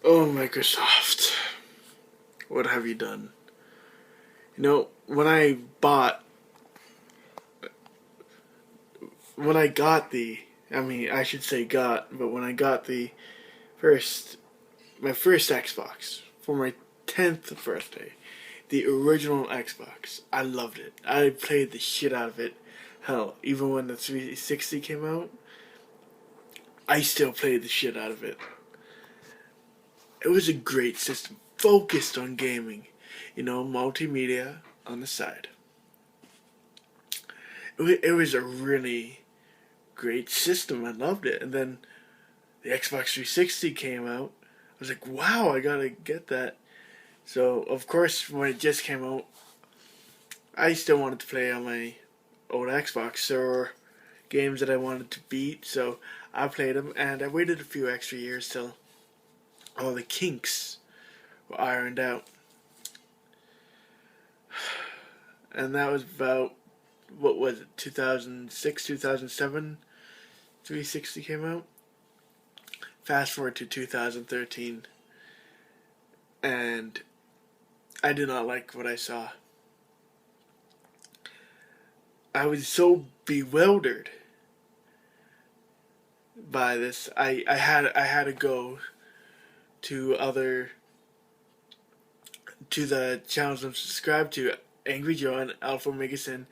Oh, Microsoft, what have you done? When I got I should say got, but when I got first, my first Xbox for my 10th birthday, the original Xbox, I loved it. I played the shit out of it. Hell, even when the 360 came out, I still played the shit out of it. It was a great system, focused on gaming, multimedia on the side. It was a really great system. I loved it. And then the Xbox 360 came out. I was like, wow, I gotta get that. So, of course, when it just came out, I still wanted to play on my old Xbox. There were games that I wanted to beat, so I played them, and I waited a few extra years till all the kinks were ironed out. And that was about, what was it, 2006, 2007, 360 came out? Fast forward to 2013, and I did not like what I saw. I was so bewildered by this. I had to go to the channels I'm subscribed to. Angry Joe and Alpha Megasin and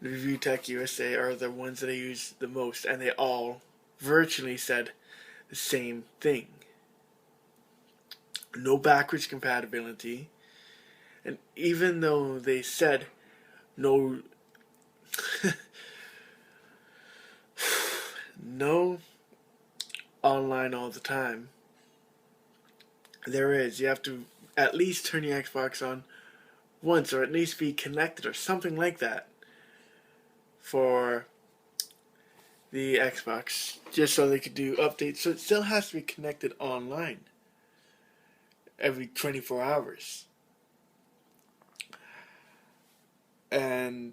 Review Tech USA are the ones that I use the most, and they all virtually said the same thing. No backwards compatibility, and even though they said no no online all the time, there is. You have to at least turn your Xbox on once, or at least be connected or something like that for the Xbox, just so they could do updates. So it still has to be connected online every 24 hours. And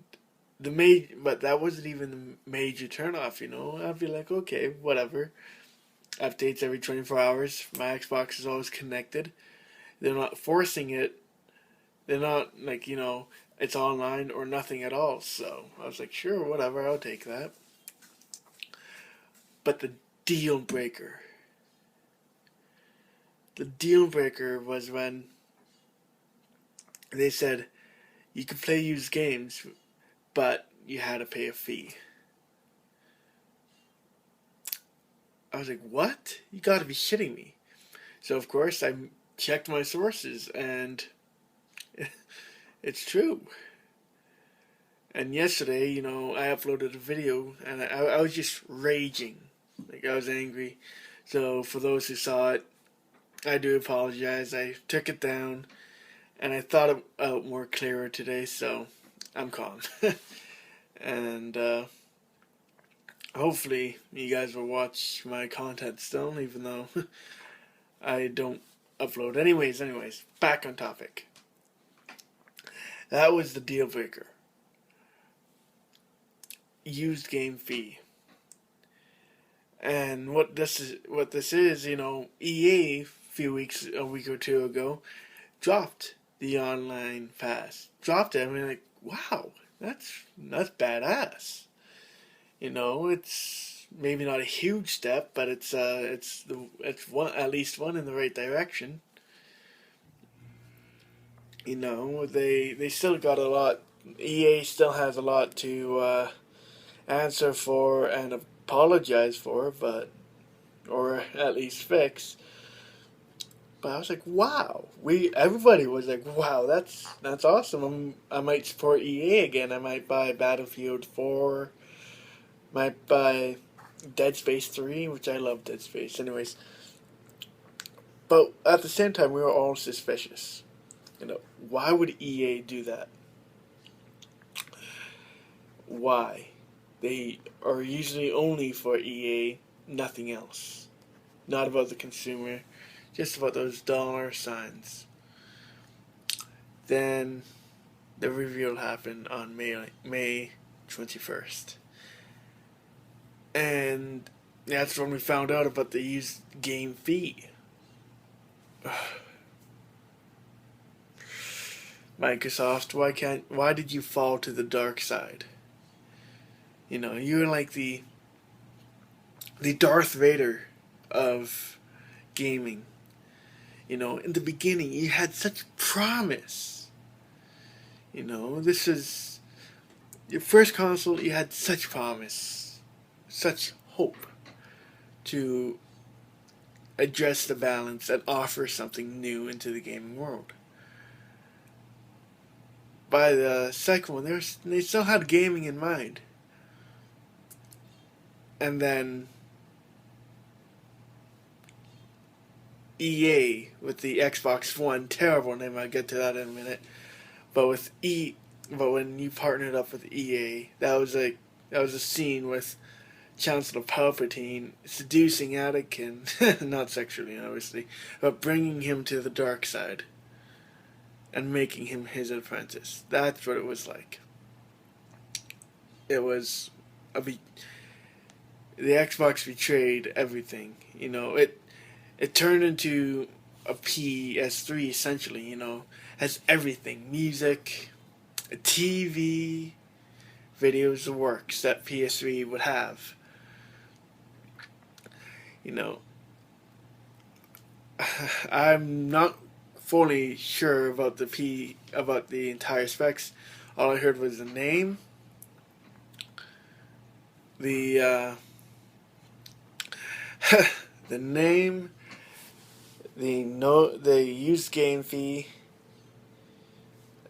but that wasn't even the major turnoff, I'd be like, okay, whatever. Updates every 24 hours. My Xbox is always connected. They're not forcing it. They're not like, it's online or nothing at all. So I was like, sure, whatever, I'll take that. But the deal breaker. The deal breaker was when they said you could play used games, but you had to pay a fee. I was like, what? You gotta be shitting me. So, of course, I checked my sources, and it's true. And yesterday, I uploaded a video, and I was just raging. Like, I was angry. So, for those who saw it, I do apologize. I took it down, and I thought it out more clearer today, so I'm calm. And hopefully you guys will watch my content still, even though I don't upload. Anyways, back on topic. That was the deal breaker. Used game fee. And what this is, EA a week or two ago, dropped the online pass. Dropped it. I mean, like, wow, that's badass. It's maybe not a huge step, but it's one, at least one in the right direction. They still got a lot. EA still has a lot to answer for and apologize for, or at least fix. But I was like, wow. Everybody was like, wow, that's awesome. I might support EA again. I might buy Battlefield 4. Might buy Dead Space 3, which I love Dead Space. Anyways. But at the same time, we were all suspicious. Why would EA do that? Why? They are usually only for EA, nothing else. Not about the consumer, just about those dollar signs. Then the reveal happened on May 21st. And that's when we found out about the used game fee. Microsoft, why did you fall to the dark side? You know, you're like the Darth Vader of gaming. You know, in the beginning, you had such promise. You know, this is your first console. You had such promise, such hope to address the balance and offer something new into the gaming world. By the second one, they still had gaming in mind, and then EA with the Xbox One, terrible name. I'll get to that in a minute. But but when you partnered up with EA, that was a scene with Chancellor Palpatine seducing Anakin, not sexually obviously, but bringing him to the dark side and making him his apprentice. That's what it was like. It was the Xbox betrayed everything. You know, it turned into a PS3 essentially. You know, has everything: music, TV, videos, the works that PS3 would have. You know, I'm not fully sure about the entire specs. All I heard was the name, the the name, the used game fee,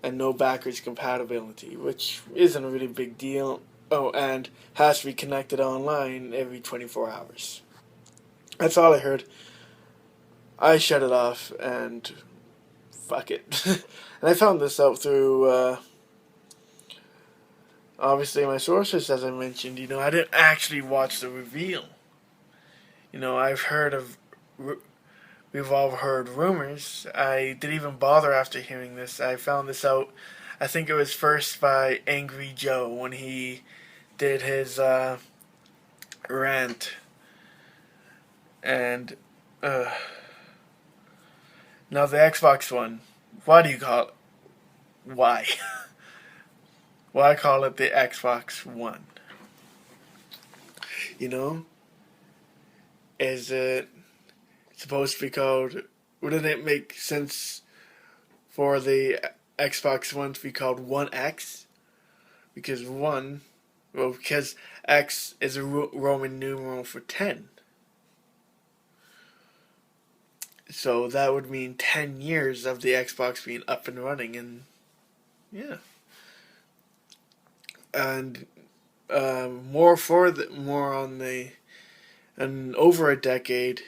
and no backwards compatibility, which isn't a really big deal. Oh, and has to be connected online every 24 hours. That's all I heard. I shut it off and fuck it. And I found this out through obviously my sources, as I mentioned. You know, I didn't actually watch the reveal. You know, we've all heard rumors. I didn't even bother after hearing this. I found this out, I think it was first by Angry Joe when he did his rant. And now the Xbox One, why do you call it? Why? Why call it the Xbox One? You know? Is it supposed to be called... Wouldn't it make sense for the Xbox One to be called 1X? Because because X is a Roman numeral for 10. So that would mean 10 years of the Xbox being up and running, and yeah. And over a decade,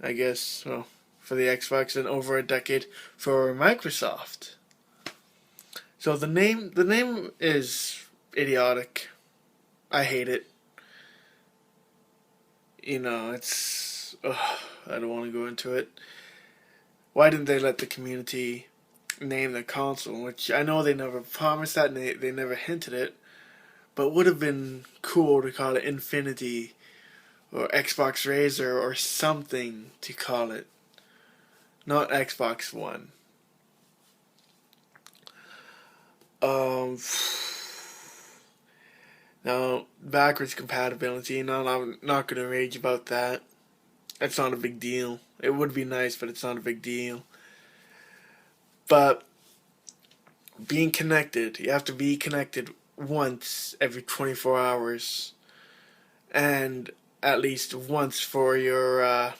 I guess, well, for the Xbox, and over a decade for Microsoft. So the name is idiotic. I hate it. You know, it's I don't want to go into it. Why didn't they let the community name the console? Which I know they never promised that, and they never hinted it. But would have been cool to call it Infinity or Xbox Razor or something to call it. Not Xbox One. Now, backwards compatibility, no, I'm not going to rage about that. That's not a big deal. It would be nice, but it's not a big deal. But being connected, you have to be connected once every 24 hours. And at least once for your a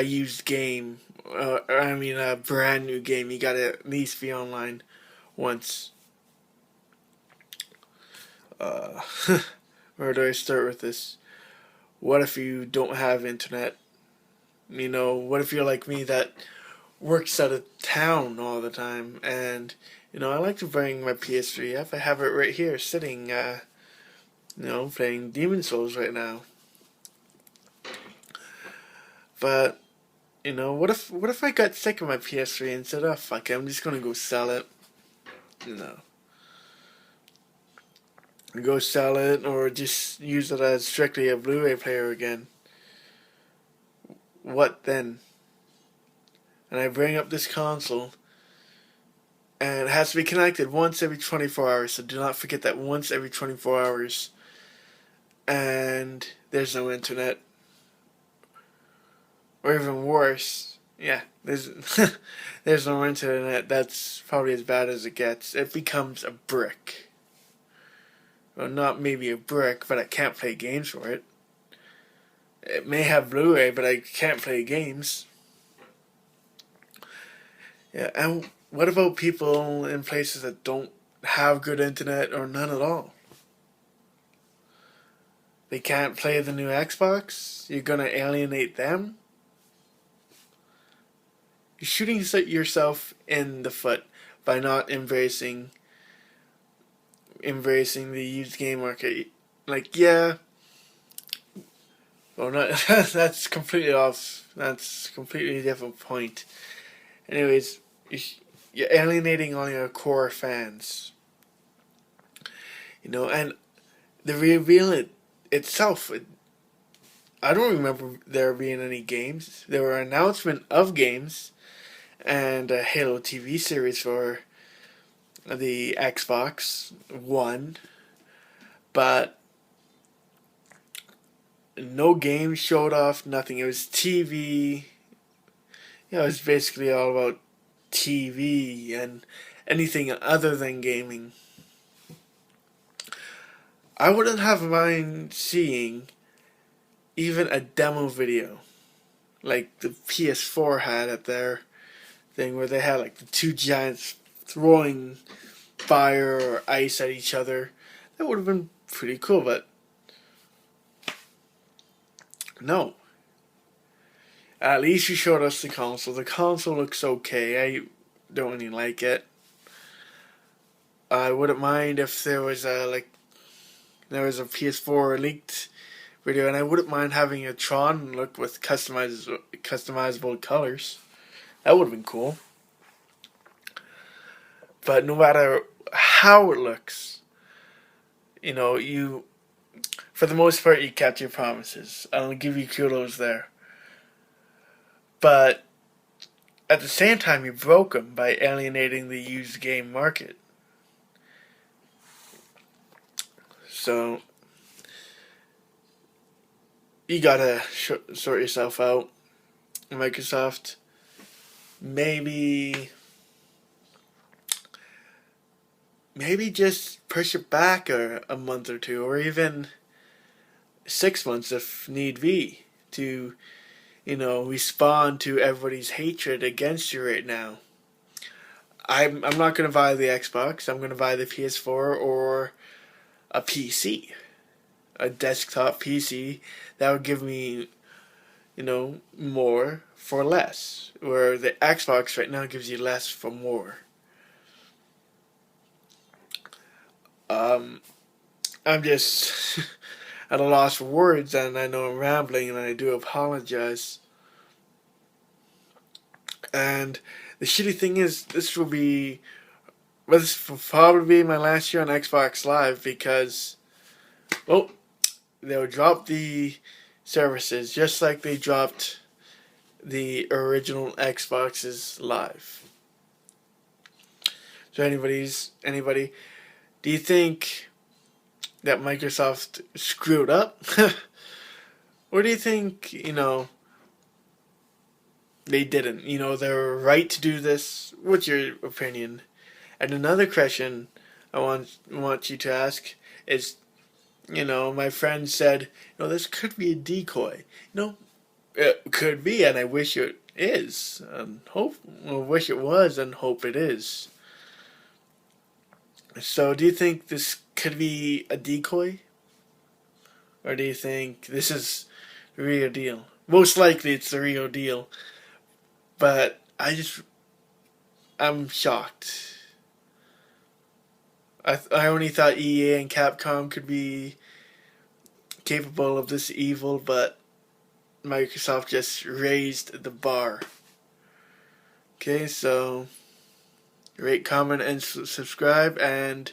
used game. A brand new game. You gotta at least be online once. Where do I start with this? What if you don't have internet? You know, what if you're like me that works out of town all the time? And, you know, I like to bring my PS3 up. I have it right here sitting, playing Demon Souls right now. But, you know, what if I got sick of my PS3 and said, oh, fuck it, I'm just gonna go sell it? You know. Go sell it, or just use it as strictly a Blu-ray player again. What then? and I bring up this console, and it has to be connected once every 24 hours, so do not forget that, once every 24 hours, and there's no internet, or even worse, yeah, there's there's no internet. That's probably as bad as it gets. It becomes a brick. Well, not maybe a brick, but I can't play games for it. It may have Blu-ray, but I can't play games. Yeah, and what about people in places that don't have good internet or none at all? They can't play the new Xbox? You're gonna alienate them? You're shooting yourself in the foot by not embracing the used game market. Like, yeah, well, not that's completely off. That's a completely different point. Anyways, you're alienating all your core fans. And the reveal itself. I don't remember there being any games. There were announcement of games and a Halo TV series for the Xbox One, but no games showed off, nothing. It was TV. It was basically all about TV and anything other than gaming. I wouldn't have mind seeing even a demo video like the PS4 had at their thing, where they had like the two giants throwing fire or ice at each other. That would have been pretty cool, but no. At least you showed us the console. The console looks okay. I don't really like it. I wouldn't mind if there was a PS4 leaked video, and I wouldn't mind having a Tron look with customizable colors. That would have been cool. But no matter how it looks, for the most part, you kept your promises. I'll give you kudos there. But at the same time, you broke them by alienating the used game market. So you gotta sort yourself out, Microsoft. Maybe just push it back a month or two, or even 6 months if need be, to respond to everybody's hatred against you right now. I'm not going to buy the Xbox. I'm going to buy the PS4 or a PC, a desktop PC that would give me, more for less. Where the Xbox right now gives you less for more. I'm just at a loss for words, and I know I'm rambling, and I do apologize. And the shitty thing is, this will probably be my last year on Xbox Live, because, they'll drop the services just like they dropped the original Xbox's Live. So anybody, do you think that Microsoft screwed up? Or do you think, they didn't? They're right to do this? What's your opinion? And another question I want you to ask is, my friend said, this could be a decoy. It could be, and I wish it is. I wish it was, and hope it is. So, do you think this could be a decoy? Or do you think this is the real deal? Most likely it's the real deal. But I'm shocked. I only thought EA and Capcom could be capable of this evil, but Microsoft just raised the bar. Okay, so rate, comment, and subscribe, and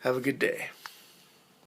have a good day.